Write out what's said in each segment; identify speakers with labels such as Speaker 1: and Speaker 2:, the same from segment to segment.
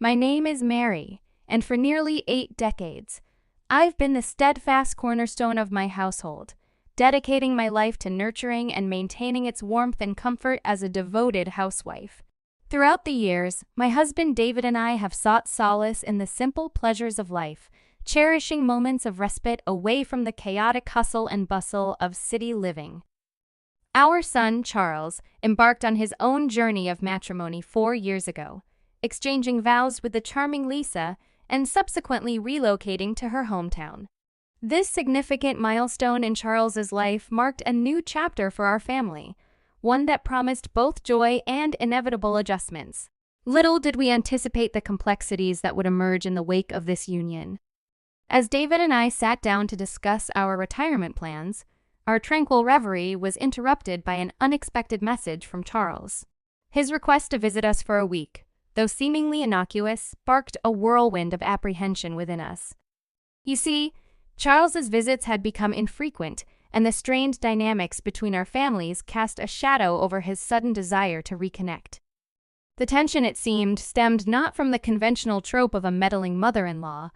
Speaker 1: My name is Mary, and for nearly 8 decades, I've been the steadfast cornerstone of my household, dedicating my life to nurturing and maintaining its warmth and comfort as a devoted housewife. Throughout the years, my husband David and I have sought solace in the simple pleasures of life, cherishing moments of respite away from the chaotic hustle and bustle of city living. Our son, Charles, embarked on his own journey of matrimony 4 years ago, exchanging vows with the charming Lisa and subsequently relocating to her hometown. This significant milestone in Charles's life marked a new chapter for our family, one that promised both joy and inevitable adjustments. Little did we anticipate the complexities that would emerge in the wake of this union. As David and I sat down to discuss our retirement plans, our tranquil reverie was interrupted by an unexpected message from Charles. His request to visit us for a week, though seemingly innocuous, sparked a whirlwind of apprehension within us. You see, Charles's visits had become infrequent, and the strained dynamics between our families cast a shadow over his sudden desire to reconnect. The tension, it seemed, stemmed not from the conventional trope of a meddling mother-in-law,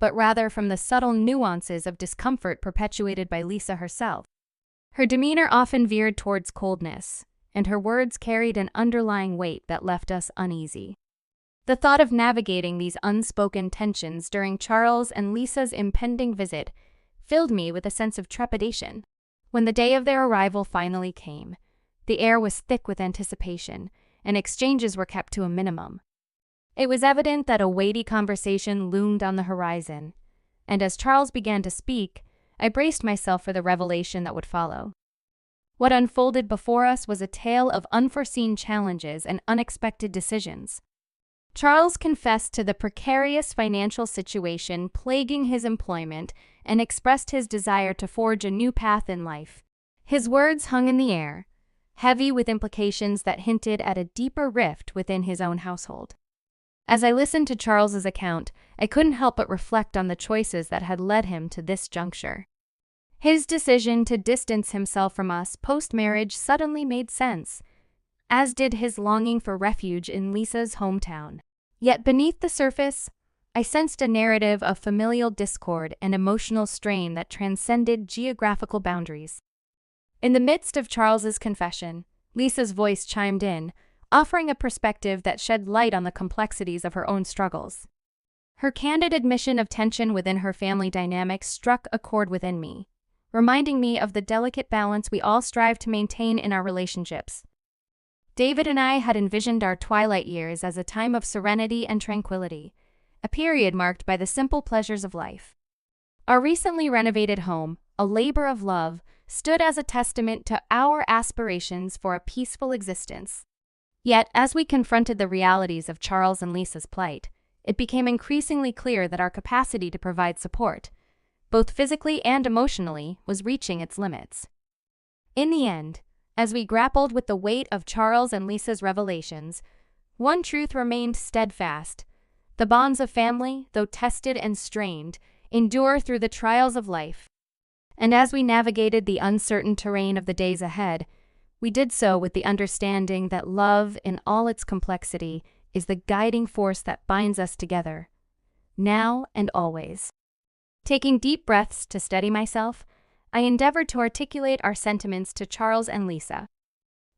Speaker 1: but rather from the subtle nuances of discomfort perpetuated by Lisa herself. Her demeanor often veered towards coldness, and her words carried an underlying weight that left us uneasy. The thought of navigating these unspoken tensions during Charles and Lisa's impending visit filled me with a sense of trepidation. When the day of their arrival finally came, the air was thick with anticipation, and exchanges were kept to a minimum. It was evident that a weighty conversation loomed on the horizon, and as Charles began to speak, I braced myself for the revelation that would follow. What unfolded before us was a tale of unforeseen challenges and unexpected decisions. Charles confessed to the precarious financial situation plaguing his employment and expressed his desire to forge a new path in life. His words hung in the air, heavy with implications that hinted at a deeper rift within his own household. As I listened to Charles's account, I couldn't help but reflect on the choices that had led him to this juncture. His decision to distance himself from us post-marriage suddenly made sense, as did his longing for refuge in Lisa's hometown. Yet beneath the surface, I sensed a narrative of familial discord and emotional strain that transcended geographical boundaries. In the midst of Charles's confession, Lisa's voice chimed in, offering a perspective that shed light on the complexities of her own struggles. Her candid admission of tension within her family dynamics struck a chord within me, reminding me of the delicate balance we all strive to maintain in our relationships. David and I had envisioned our twilight years as a time of serenity and tranquility, a period marked by the simple pleasures of life. Our recently renovated home, a labor of love, stood as a testament to our aspirations for a peaceful existence. Yet, as we confronted the realities of Charles and Lisa's plight, it became increasingly clear that our capacity to provide support, both physically and emotionally, was reaching its limits. In the end, as we grappled with the weight of Charles and Lisa's revelations, one truth remained steadfast. The bonds of family, though tested and strained, endure through the trials of life. And as we navigated the uncertain terrain of the days ahead, we did so with the understanding that love, in all its complexity, is the guiding force that binds us together, now and always. Taking deep breaths to steady myself, I endeavored to articulate our sentiments to Charles and Lisa.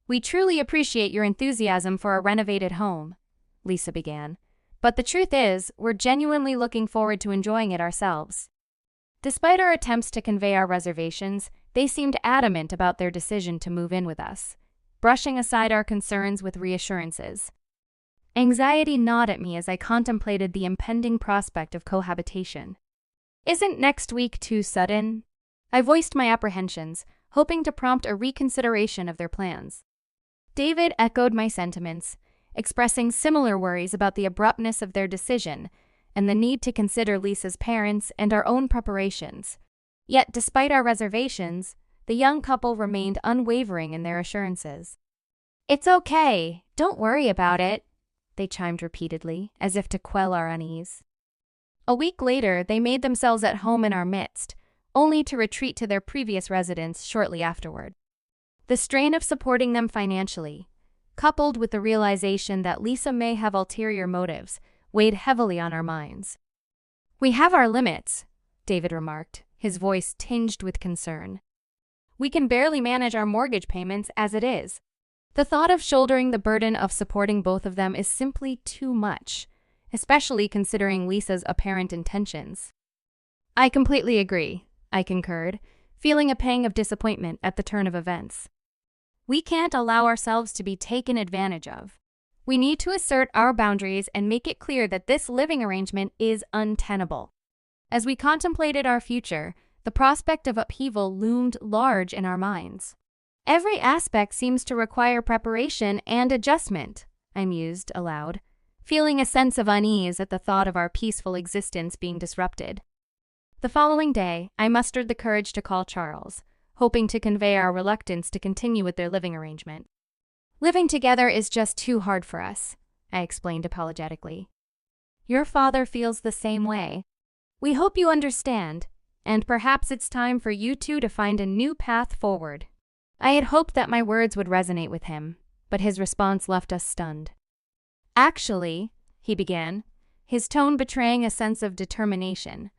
Speaker 1: "We truly appreciate your enthusiasm for a renovated home," Lisa began, "but the truth is, we're genuinely looking forward to enjoying it ourselves." Despite our attempts to convey our reservations, they seemed adamant about their decision to move in with us, brushing aside our concerns with reassurances. Anxiety gnawed at me as I contemplated the impending prospect of cohabitation. "Isn't next week too sudden?" I voiced my apprehensions, hoping to prompt a reconsideration of their plans. David echoed my sentiments, expressing similar worries about the abruptness of their decision and the need to consider Lisa's parents and our own preparations. Yet, despite our reservations, the young couple remained unwavering in their assurances. "It's okay, don't worry about it," they chimed repeatedly, as if to quell our unease. A week later, they made themselves at home in our midst, only to retreat to their previous residence shortly afterward. The strain of supporting them financially, coupled with the realization that Lisa may have ulterior motives, weighed heavily on our minds. "We have our limits," David remarked, his voice tinged with concern. "We can barely manage our mortgage payments as it is. The thought of shouldering the burden of supporting both of them is simply too much, especially considering Lisa's apparent intentions." "I completely agree," I concurred, feeling a pang of disappointment at the turn of events. "We can't allow ourselves to be taken advantage of. We need to assert our boundaries and make it clear that this living arrangement is untenable." As we contemplated our future, the prospect of upheaval loomed large in our minds. "Every aspect seems to require preparation and adjustment," I mused aloud, feeling a sense of unease at the thought of our peaceful existence being disrupted. The following day, I mustered the courage to call Charles, hoping to convey our reluctance to continue with their living arrangement. "Living together is just too hard for us," I explained apologetically. "Your father feels the same way. We hope you understand, and perhaps it's time for you two to find a new path forward." I had hoped that my words would resonate with him, but his response left us stunned. "Actually," he began, his tone betraying a sense of determination,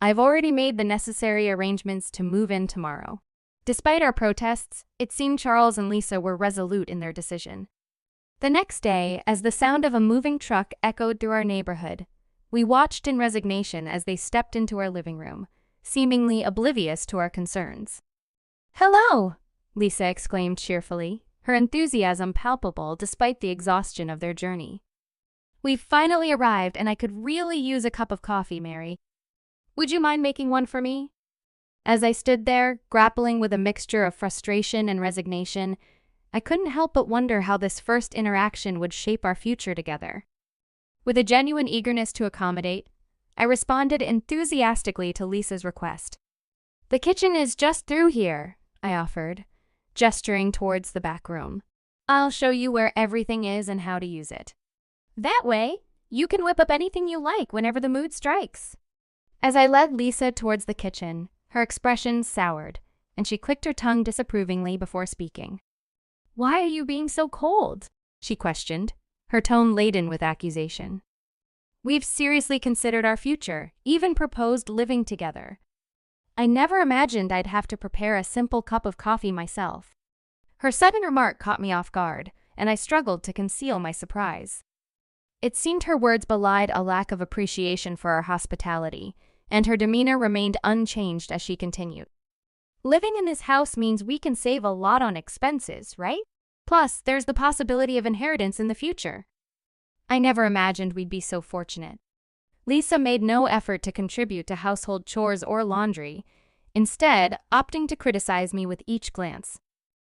Speaker 1: "I've already made the necessary arrangements to move in tomorrow." Despite our protests, it seemed Charles and Lisa were resolute in their decision. The next day, as the sound of a moving truck echoed through our neighborhood, we watched in resignation as they stepped into our living room, seemingly oblivious to our concerns. "Hello!" Lisa exclaimed cheerfully, her enthusiasm palpable despite the exhaustion of their journey. "We've finally arrived and I could really use a cup of coffee, Mary. Would you mind making one for me?" As I stood there, grappling with a mixture of frustration and resignation, I couldn't help but wonder how this first interaction would shape our future together. With a genuine eagerness to accommodate, I responded enthusiastically to Lisa's request. "The kitchen is just through here," I offered, gesturing towards the back room. "I'll show you where everything is and how to use it. That way, you can whip up anything you like whenever the mood strikes." As I led Lisa towards the kitchen, her expression soured, and she clicked her tongue disapprovingly before speaking. "Why are you being so cold?" she questioned, her tone laden with accusation. "We've seriously considered our future, even proposed living together. I never imagined I'd have to prepare a simple cup of coffee myself." Her sudden remark caught me off guard, and I struggled to conceal my surprise. It seemed her words belied a lack of appreciation for our hospitality, and her demeanor remained unchanged as she continued. "Living in this house means we can save a lot on expenses, right? Plus, there's the possibility of inheritance in the future. I never imagined we'd be so fortunate." Lisa made no effort to contribute to household chores or laundry, instead opting to criticize me with each glance.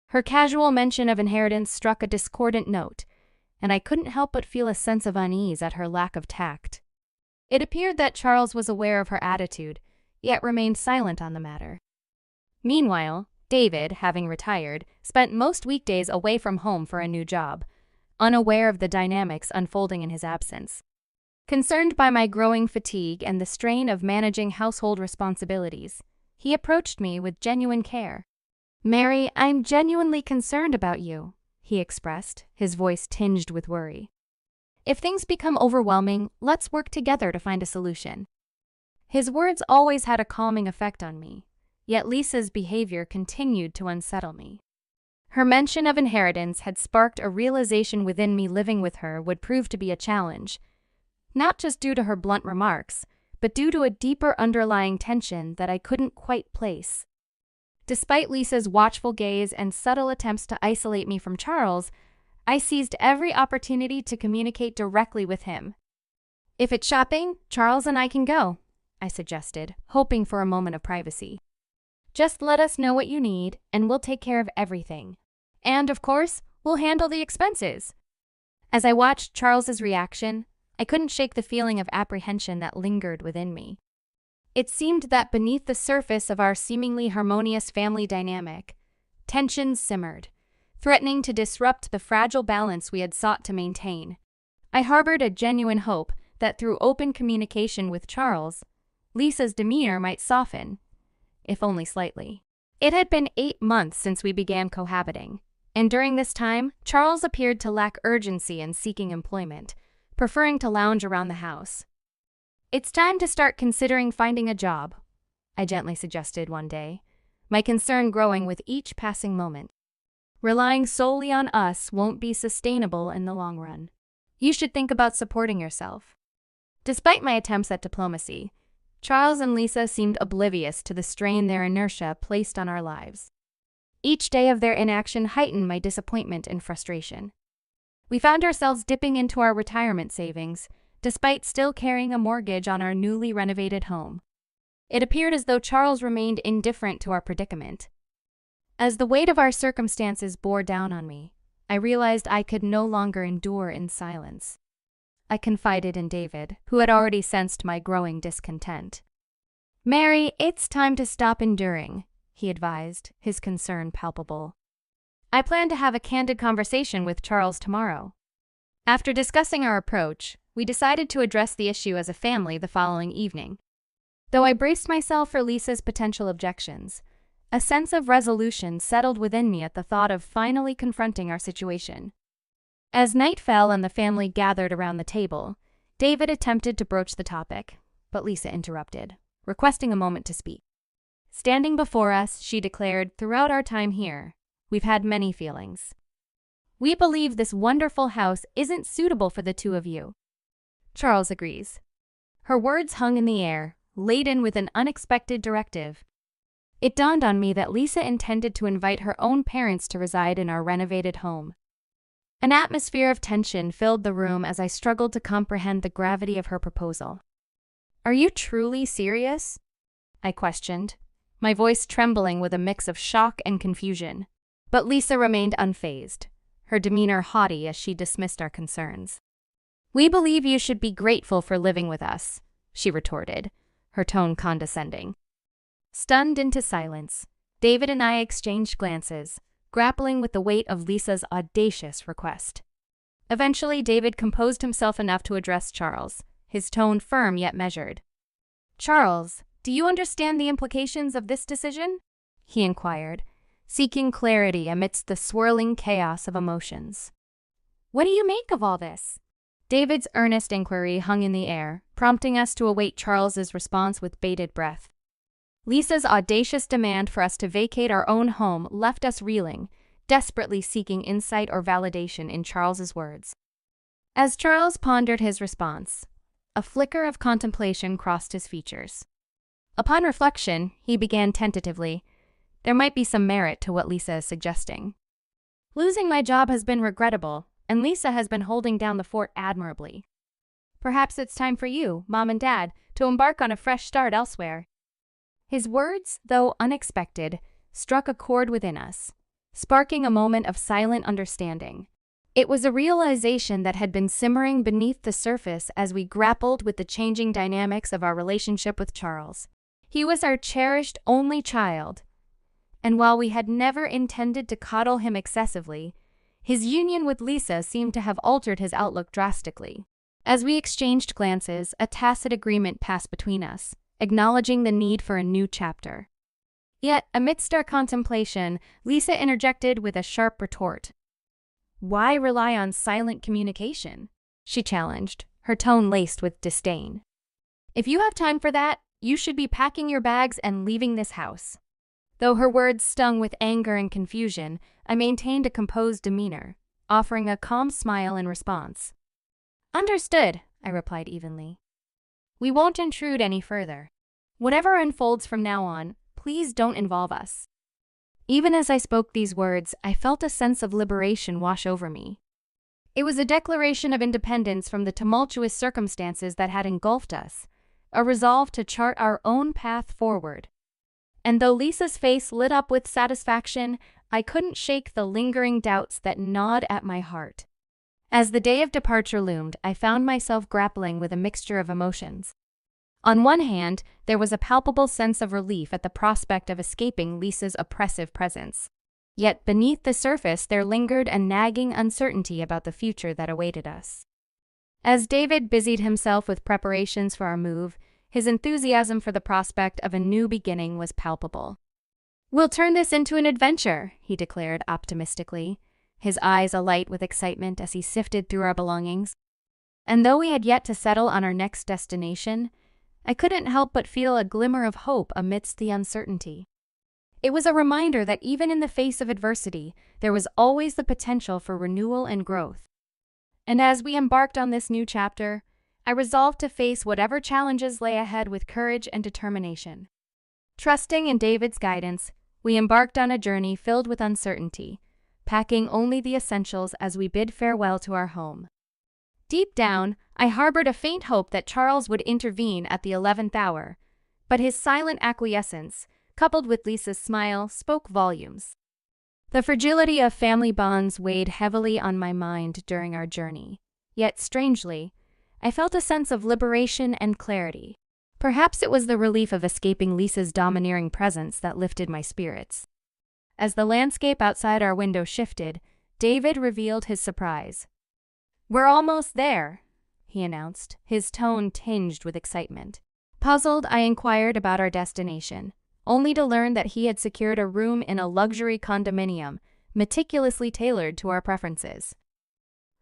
Speaker 1: Her casual mention of inheritance struck a discordant note, and I couldn't help but feel a sense of unease at her lack of tact. It appeared that Charles was aware of her attitude, yet remained silent on the matter. Meanwhile, David, having retired, spent most weekdays away from home for a new job, unaware of the dynamics unfolding in his absence. Concerned by my growing fatigue and the strain of managing household responsibilities, he approached me with genuine care. "Mary, I'm genuinely concerned about you," he expressed, his voice tinged with worry. "If things become overwhelming, let's work together to find a solution." His words always had a calming effect on me, yet Lisa's behavior continued to unsettle me. Her mention of inheritance had sparked a realization within me living with her would prove to be a challenge, not just due to her blunt remarks, but due to a deeper underlying tension that I couldn't quite place. Despite Lisa's watchful gaze and subtle attempts to isolate me from Charles, I seized every opportunity to communicate directly with him. "If it's shopping, Charles and I can go," I suggested, hoping for a moment of privacy. "Just let us know what you need, and we'll take care of everything. And, of course, we'll handle the expenses." As I watched Charles's reaction, I couldn't shake the feeling of apprehension that lingered within me. It seemed that beneath the surface of our seemingly harmonious family dynamic, tensions simmered, threatening to disrupt the fragile balance we had sought to maintain. I harbored a genuine hope that through open communication with Charles, Lisa's demeanor might soften, if only slightly. It had been 8 months since we began cohabiting, and during this time, Charles appeared to lack urgency in seeking employment, preferring to lounge around the house. "It's time to start considering finding a job," I gently suggested one day, my concern growing with each passing moment. "Relying solely on us won't be sustainable in the long run. You should think about supporting yourself." Despite my attempts at diplomacy, Charles and Lisa seemed oblivious to the strain their inertia placed on our lives. Each day of their inaction heightened my disappointment and frustration. We found ourselves dipping into our retirement savings, despite still carrying a mortgage on our newly renovated home. It appeared as though Charles remained indifferent to our predicament. As the weight of our circumstances bore down on me, I realized I could no longer endure in silence. I confided in David, who had already sensed my growing discontent. "Mary, it's time to stop enduring," he advised, his concern palpable. "I plan to have a candid conversation with Charles tomorrow." After discussing our approach, we decided to address the issue as a family the following evening. Though I braced myself for Lisa's potential objections, a sense of resolution settled within me at the thought of finally confronting our situation. As night fell and the family gathered around the table, David attempted to broach the topic, but Lisa interrupted, requesting a moment to speak. Standing before us, she declared, "Throughout our time here, we've had many feelings. We believe this wonderful house isn't suitable for the two of you." Charles agrees. Her words hung in the air, laden with an unexpected directive. It dawned on me that Lisa intended to invite her own parents to reside in our renovated home. An atmosphere of tension filled the room as I struggled to comprehend the gravity of her proposal. "Are you truly serious?" I questioned, my voice trembling with a mix of shock and confusion. But Lisa remained unfazed, her demeanor haughty as she dismissed our concerns. "We believe you should be grateful for living with us," she retorted, her tone condescending. Stunned into silence, David and I exchanged glances, grappling with the weight of Lisa's audacious request. Eventually, David composed himself enough to address Charles, his tone firm yet measured. "Charles, do you understand the implications of this decision?" he inquired, seeking clarity amidst the swirling chaos of emotions. "What do you make of all this?" David's earnest inquiry hung in the air, prompting us to await Charles's response with bated breath. Lisa's audacious demand for us to vacate our own home left us reeling, desperately seeking insight or validation in Charles's words. As Charles pondered his response, a flicker of contemplation crossed his features. Upon reflection, he began tentatively, "There might be some merit to what Lisa is suggesting. Losing my job has been regrettable, and Lisa has been holding down the fort admirably. Perhaps it's time for you, Mom and Dad, to embark on a fresh start elsewhere." His words, though unexpected, struck a chord within us, sparking a moment of silent understanding. It was a realization that had been simmering beneath the surface as we grappled with the changing dynamics of our relationship with Charles. He was our cherished only child, and while we had never intended to coddle him excessively, his union with Lisa seemed to have altered his outlook drastically. As we exchanged glances, a tacit agreement passed between us, acknowledging the need for a new chapter. Yet, amidst our contemplation, Lisa interjected with a sharp retort. "Why rely on silent communication?" she challenged, her tone laced with disdain. "If you have time for that, you should be packing your bags and leaving this house." Though her words stung with anger and confusion, I maintained a composed demeanor, offering a calm smile in response. "Understood," I replied evenly. "We won't intrude any further. Whatever unfolds from now on, please don't involve us." Even as I spoke these words, I felt a sense of liberation wash over me. It was a declaration of independence from the tumultuous circumstances that had engulfed us, a resolve to chart our own path forward. And though Lisa's face lit up with satisfaction, I couldn't shake the lingering doubts that gnawed at my heart. As the day of departure loomed, I found myself grappling with a mixture of emotions. On one hand, there was a palpable sense of relief at the prospect of escaping Lisa's oppressive presence. Yet beneath the surface there lingered a nagging uncertainty about the future that awaited us. As David busied himself with preparations for our move, his enthusiasm for the prospect of a new beginning was palpable. "We'll turn this into an adventure," he declared optimistically, his eyes alight with excitement as he sifted through our belongings. And though we had yet to settle on our next destination, I couldn't help but feel a glimmer of hope amidst the uncertainty. It was a reminder that even in the face of adversity, there was always the potential for renewal and growth. And as we embarked on this new chapter, I resolved to face whatever challenges lay ahead with courage and determination. Trusting in David's guidance, we embarked on a journey filled with uncertainty, packing only the essentials as we bid farewell to our home. Deep down, I harbored a faint hope that Charles would intervene at the 11th hour, but his silent acquiescence, coupled with Lisa's smile, spoke volumes. The fragility of family bonds weighed heavily on my mind during our journey, yet strangely, I felt a sense of liberation and clarity. Perhaps it was the relief of escaping Lisa's domineering presence that lifted my spirits. As the landscape outside our window shifted, David revealed his surprise. "We're almost there," he announced, his tone tinged with excitement. Puzzled, I inquired about our destination, only to learn that he had secured a room in a luxury condominium, meticulously tailored to our preferences.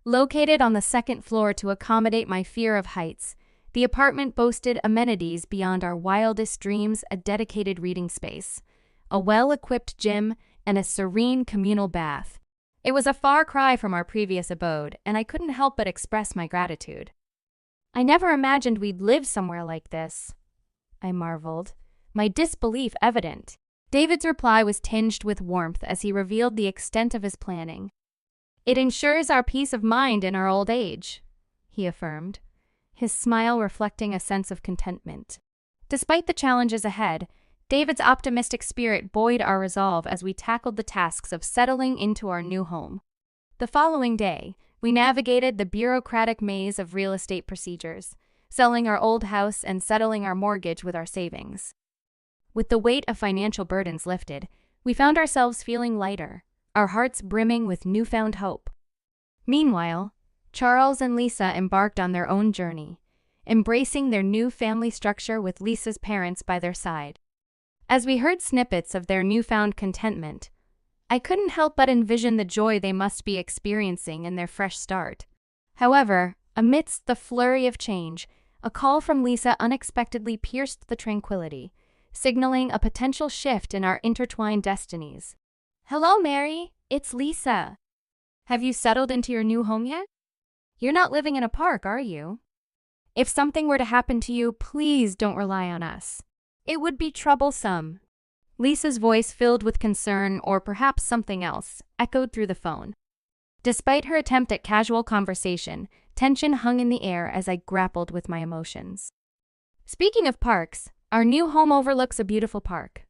Speaker 1: Located on the second floor to accommodate my fear of heights, the apartment boasted amenities beyond our wildest dreams: a dedicated reading space, a well-equipped gym, and a serene communal bath. It was a far cry from our previous abode, and I couldn't help but express my gratitude. "I never imagined we'd live somewhere like this," I marveled, my disbelief evident. David's reply was tinged with warmth as he revealed the extent of his planning. "It ensures our peace of mind in our old age," he affirmed, his smile reflecting a sense of contentment. Despite the challenges ahead, David's optimistic spirit buoyed our resolve as we tackled the tasks of settling into our new home. The following day, we navigated the bureaucratic maze of real estate procedures, selling our old house and settling our mortgage with our savings. With the weight of financial burdens lifted, we found ourselves feeling lighter, our hearts brimming with newfound hope. Meanwhile, Charles and Lisa embarked on their own journey, embracing their new family structure with Lisa's parents by their side. As we heard snippets of their newfound contentment, I couldn't help but envision the joy they must be experiencing in their fresh start. However, amidst the flurry of change, a call from Lisa unexpectedly pierced the tranquility, signaling a potential shift in our intertwined destinies. "Hello, Mary. It's Lisa. Have you settled into your new home yet? You're not living in a park, are you? If something were to happen to you, please don't rely on us. It would be troublesome." Lisa's voice, filled with concern or perhaps something else, echoed through the phone. Despite her attempt at casual conversation, tension hung in the air as I grappled with my emotions. "Speaking of parks, our new home overlooks a beautiful park,"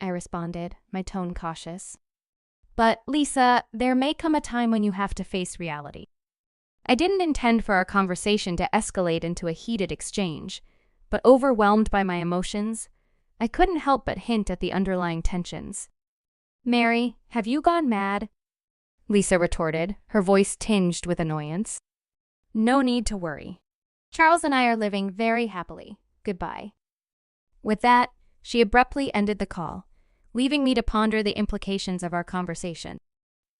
Speaker 1: I responded, my tone cautious. "But, Lisa, there may come a time when you have to face reality." I didn't intend for our conversation to escalate into a heated exchange, but overwhelmed by my emotions, I couldn't help but hint at the underlying tensions. "Mary, have you gone mad?" Lisa retorted, her voice tinged with annoyance. "No need to worry. Charles and I are living very happily. Goodbye." With that, she abruptly ended the call, leaving me to ponder the implications of our conversation.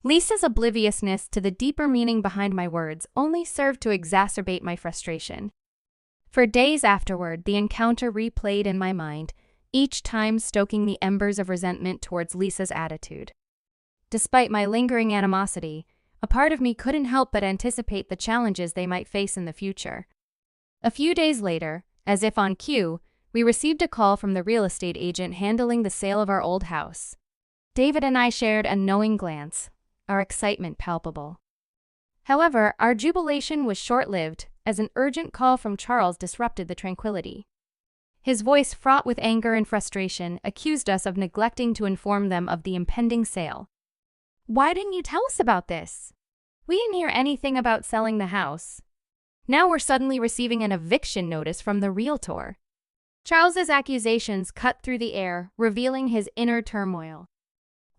Speaker 1: Lisa's obliviousness to the deeper meaning behind my words only served to exacerbate my frustration. For days afterward, the encounter replayed in my mind, each time stoking the embers of resentment towards Lisa's attitude. Despite my lingering animosity, a part of me couldn't help but anticipate the challenges they might face in the future. A few days later, as if on cue, we received a call from the real estate agent handling the sale of our old house. David and I shared a knowing glance, our excitement palpable. However, our jubilation was short-lived, as an urgent call from Charles disrupted the tranquility. His voice, fraught with anger and frustration, accused us of neglecting to inform them of the impending sale. "Why didn't you tell us about this? We didn't hear anything about selling the house. Now we're suddenly receiving an eviction notice from the realtor." Charles's accusations cut through the air, revealing his inner turmoil.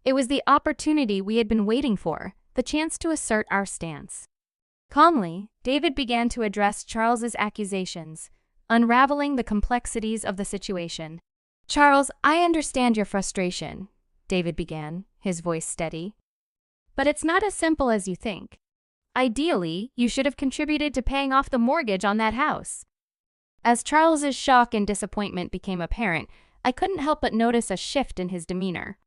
Speaker 1: It was the opportunity we had been waiting for, the chance to assert our stance. Calmly, David began to address Charles's accusations, unraveling the complexities of the situation. "Charles, I understand your frustration," David began, his voice steady. "But it's not as simple as you think. Ideally, you should have contributed to paying off the mortgage on that house." As Charles's shock and disappointment became apparent, I couldn't help but notice a shift in his demeanor.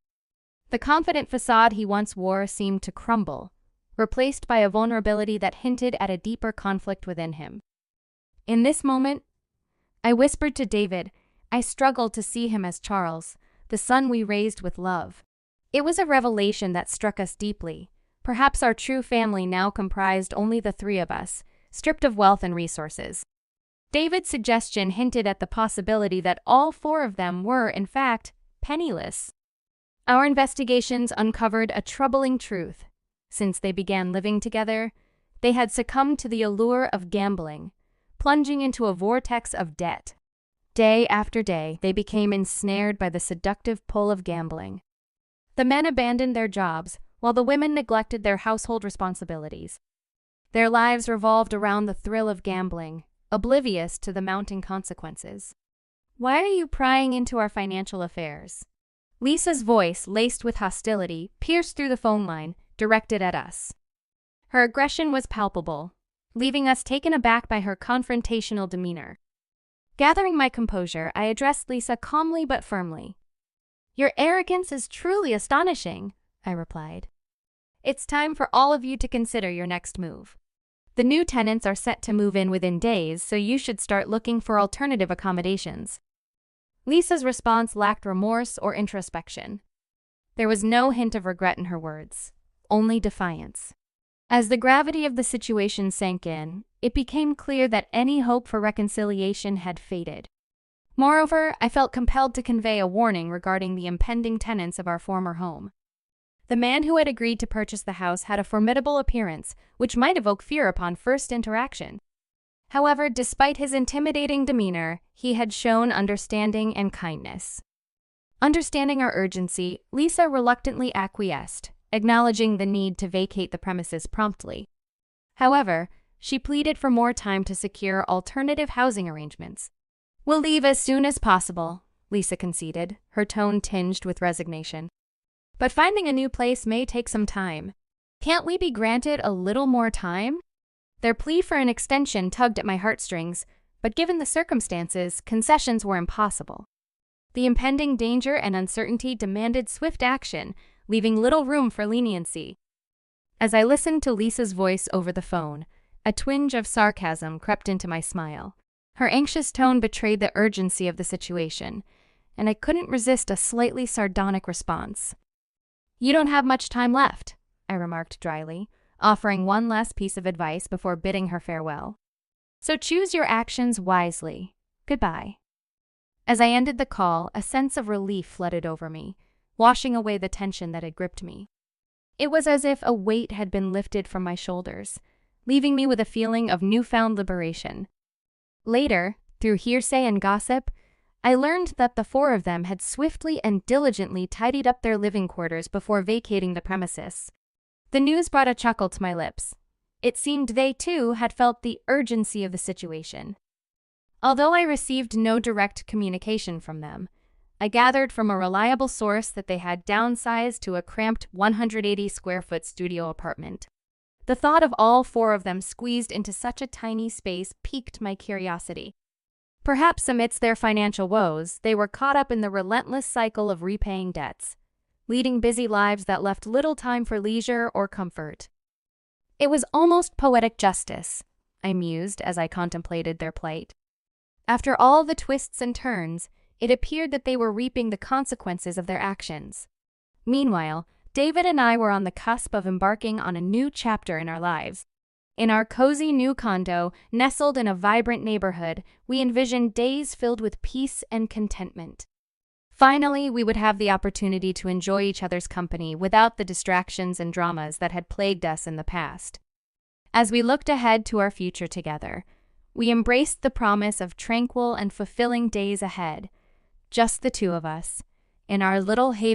Speaker 1: The confident facade he once wore seemed to crumble, replaced by a vulnerability that hinted at a deeper conflict within him. In this moment, I whispered to David, I struggled to see him as Charles, the son we raised with love. It was a revelation that struck us deeply. Perhaps our true family now comprised only the three of us, stripped of wealth and resources. David's suggestion hinted at the possibility that all four of them were, in fact, penniless. Our investigations uncovered a troubling truth. Since they began living together, they had succumbed to the allure of gambling, plunging into a vortex of debt. Day after day, they became ensnared by the seductive pull of gambling. The men abandoned their jobs, while the women neglected their household responsibilities. Their lives revolved around the thrill of gambling, oblivious to the mounting consequences. "Why are you prying into our financial affairs?" Lisa's voice, laced with hostility, pierced through the phone line, directed at us. Her aggression was palpable, leaving us taken aback by her confrontational demeanor. Gathering my composure, I addressed Lisa calmly but firmly. "Your arrogance is truly astonishing," I replied. "It's time for all of you to consider your next move. The new tenants are set to move in within days, so you should start looking for alternative accommodations." Lisa's response lacked remorse or introspection. There was no hint of regret in her words, only defiance. As the gravity of the situation sank in, it became clear that any hope for reconciliation had faded. Moreover, I felt compelled to convey a warning regarding the impending tenants of our former home. The man who had agreed to purchase the house had a formidable appearance, which might evoke fear upon first interaction. However, despite his intimidating demeanor, he had shown understanding and kindness. Understanding our urgency, Lisa reluctantly acquiesced, acknowledging the need to vacate the premises promptly. However, she pleaded for more time to secure alternative housing arrangements. "We'll leave as soon as possible," Lisa conceded, her tone tinged with resignation. "But finding a new place may take some time. Can't we be granted a little more time?" Their plea for an extension tugged at my heartstrings, but given the circumstances, concessions were impossible. The impending danger and uncertainty demanded swift action, leaving little room for leniency. As I listened to Lisa's voice over the phone, a twinge of sarcasm crept into my smile. Her anxious tone betrayed the urgency of the situation, and I couldn't resist a slightly sardonic response. "You don't have much time left," I remarked dryly, offering one last piece of advice before bidding her farewell. "So choose your actions wisely. Goodbye." As I ended the call, a sense of relief flooded over me, washing away the tension that had gripped me. It was as if a weight had been lifted from my shoulders, leaving me with a feeling of newfound liberation. Later, through hearsay and gossip, I learned that the four of them had swiftly and diligently tidied up their living quarters before vacating the premises. The news brought a chuckle to my lips. It seemed they, too, had felt the urgency of the situation. Although I received no direct communication from them, I gathered from a reliable source that they had downsized to a cramped 180-square-foot studio apartment. The thought of all four of them squeezed into such a tiny space piqued my curiosity. Perhaps amidst their financial woes, they were caught up in the relentless cycle of repaying debts, leading busy lives that left little time for leisure or comfort. It was almost poetic justice, I mused as I contemplated their plight. After all the twists and turns, it appeared that they were reaping the consequences of their actions. Meanwhile, David and I were on the cusp of embarking on a new chapter in our lives. In our cozy new condo, nestled in a vibrant neighborhood, we envisioned days filled with peace and contentment. Finally, we would have the opportunity to enjoy each other's company without the distractions and dramas that had plagued us in the past. As we looked ahead to our future together, we embraced the promise of tranquil and fulfilling days ahead, just the two of us, in our little haven